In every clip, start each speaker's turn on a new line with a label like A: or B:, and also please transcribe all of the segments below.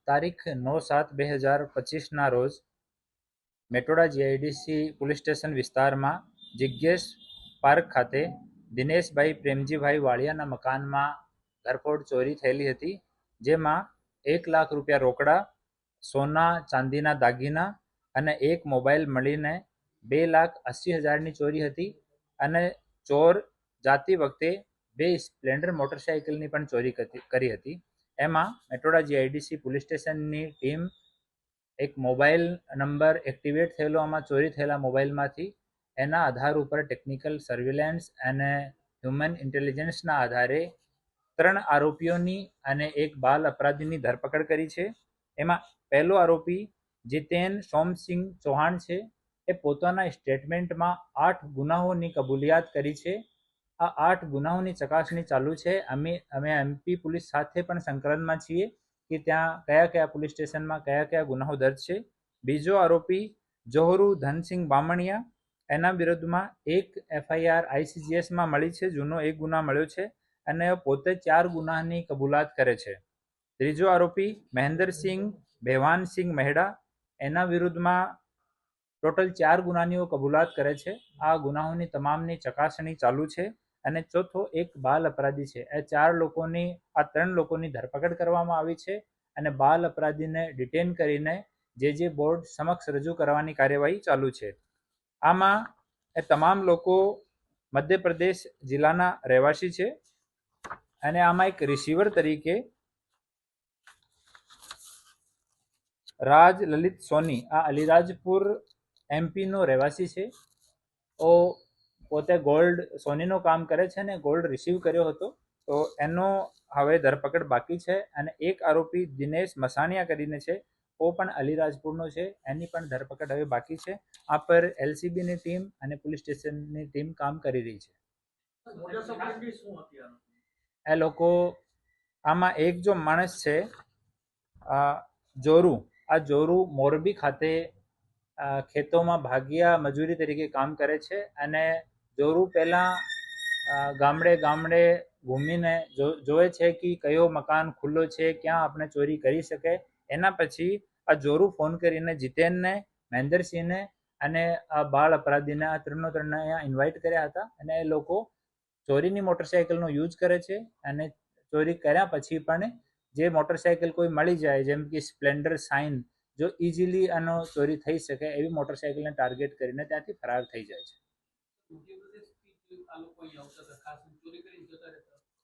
A: તારીખ 9/7/2025ના રોજ Metoda GIDC police station વિસ્તારમાં જિજ્ઞેશ પાર્ક ખાતે દિનેશભાઈ પ્રેમજીભાઈ વાળિયાના મકાનમાં ઘરફોડ ચોરી થયેલી હતી, જેમાં 1 લાખ રૂપિયા રોકડા, સોના ચાંદીના દાગીના અને એક મોબાઈલ મળીને 2,80,000ની ચોરી હતી અને ચોર જાતી વખતે 2 સ્પ્લેન્ડર મોટરસાઇકલની પણ ચોરી કરી હતી. એમાં મેટોડા જીઆઈડીસી પોલીસ સ્ટેશનની ટીમ એક મોબાઈલ નંબર એક્ટિવેટ થયેલો, આમાં ચોરી થયેલા મોબાઈલમાંથી એના આધાર ઉપર ટેકનિકલ સર્વેલન્સ અને હ્યુમન ઇન્ટેલિજન્સના આધારે 3 આરોપીઓની અને એક બાલ અપરાધીની ધરપકડ કરી છે. એમાં પહેલો આરોપી જીતેન સોમસિંહ ચૌહાણ છે. એ પોતાના સ્ટેટમેન્ટમાં 8 ગુનાઓની કબૂલિયાત કરી છે. આ 8 ગુનાઓની ચકાસણી ચાલુ છે. અમે એમપી પોલીસ સાથે પણ સંકલનમાં છીએ કે ત્યાં કયા કયા પોલીસ સ્ટેશનમાં કયા કયા ગુનાઓ દર્જ છે. બીજો આરોપી જોહરુ ધનસિંહ બામણિયા, એના વિરુદ્ધમાં એક FIR ICGSમાં મળી છે, જૂનો એક ગુના મળ્યો છે અને પોતે 4 ગુનાની કબૂલાત કરે છે. ત્રીજો આરોપી મહેન્દ્રસિંહ ભેવાનસિંહ મહેડા, એના વિરુદ્ધમાં ટોટલ 4 ગુનાની કબૂલાત કરે છે. આ ગુનાઓની તમામની ચકાસણી ચાલુ છે. અને ચોથો એક બાલ અપરાધી છે. એ 3 લોકોની ધરપકડ કરવામાં આવી છે અને બાલ અપરાધીને ડિટેન કરીને જે બોર્ડ સમક્ષ રજૂ કરવાની કાર્યવાહી ચાલુ છે. આમાં એ તમામ લોકો મધ્યપ્રદેશ જિલ્લાના રહેવાસી છે અને આમાં એક રિસીવર તરીકે રાજ લલિત સોની આ અલીરાજપુર એમપીનો રહેવાસી છે. પોતે ગોલ્ડ સોનીનું કામ કરે છે ને ગોલ્ડ રિસીવ કર્યો હતો, તો એનો હવે ધરપકડ બાકી છે. અને એક આરોપી દિનેશ મસાણિયા કરીને છે, वो પણ અલીરાજપુરનો છે, એની પણ ધરપકડ હવે બાકી છે. આ પર એલસીબીની ટીમ અને પોલીસ સ્ટેશનની ટીમ કામ કરી રહી છે. એ લોકો આમાં એક જો માણસ છે જોરુ, આ જોરુ મોરબી ખાતે ખેતોમાં ભાગિયા મજૂરી તરીકે કામ કરે છે અને જોરુ પહેલા ગામડે ગામડે ઘૂમીને જોવે છે કે કયો મકાન ખુલ્લો છે, ક્યાં આપણે ચોરી કરી શકે. એના પછી આ જોરુ ફોન કરીને જીતેનને, મહેન્દ્રસિંહને અને આ બાળ અપરાધીને આ ત્રણને અહીંયા ઇન્વાઇટ કર્યા હતા અને એ લોકો ચોરીની મોટરસાઇકલનો યુઝ કરે છે અને ચોરી કર્યા પછી પણ જે મોટરસાઇકલ કોઈ મળી જાય, જેમ કે સ્પ્લેન્ડર સાઇન, જો ઇઝીલી આનો ચોરી થઈ શકે એવી મોટરસાઇકલને ટાર્ગેટ કરીને ત્યાંથી ફરાર થઈ જાય છે.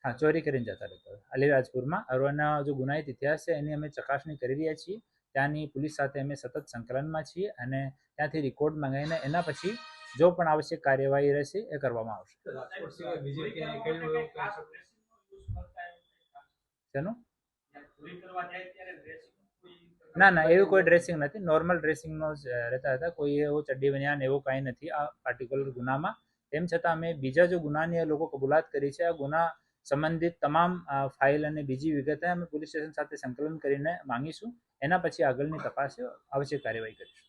A: હા, ચોરી કરીને જતા રહેતા અલીરાજપુરમાં. અરવાના જો ગુનાહિત ઇતિહાસ છે એની અમે ચકાસણી કરી રહ્યા છીએ. ત્યાંની પોલીસ સાથે અમે સતત સંકલનમાં છીએ અને ત્યાંથી રેકોર્ડ મંગાવીને એના પછી જો પણ આવશ્યક કાર્યવાહી રહેશે એ કરવામાં આવશે. શેનું? ના, એવું કોઈ ડ્રેસિંગ નથી. નોર્મલ ડ્રેસિંગનો જ રહેતા હતા. કોઈ એવો ચડ્ડી બનિયાન એવું કાંઈ નથી આ પાર્ટિક્યુલર ગુનામાં. તેમ છતાં અમે બીજા જો ગુનાની એ લોકો કબૂલાત કરી છે, આ ગુના સંબંધિત તમામ ફાઇલ અને બીજી વિગતે અમે પોલીસ સ્ટેશન સાથે સંકલન કરીને માંગીશું. એના પછી આગળની તપાસ આવશ્યક કાર્યવાહી કરીશું.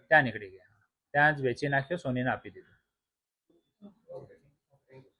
A: ત્યાં નીકળી ગયા, ત્યાં જ વેચી નાખ્યો, સોનીને આપી દીધું.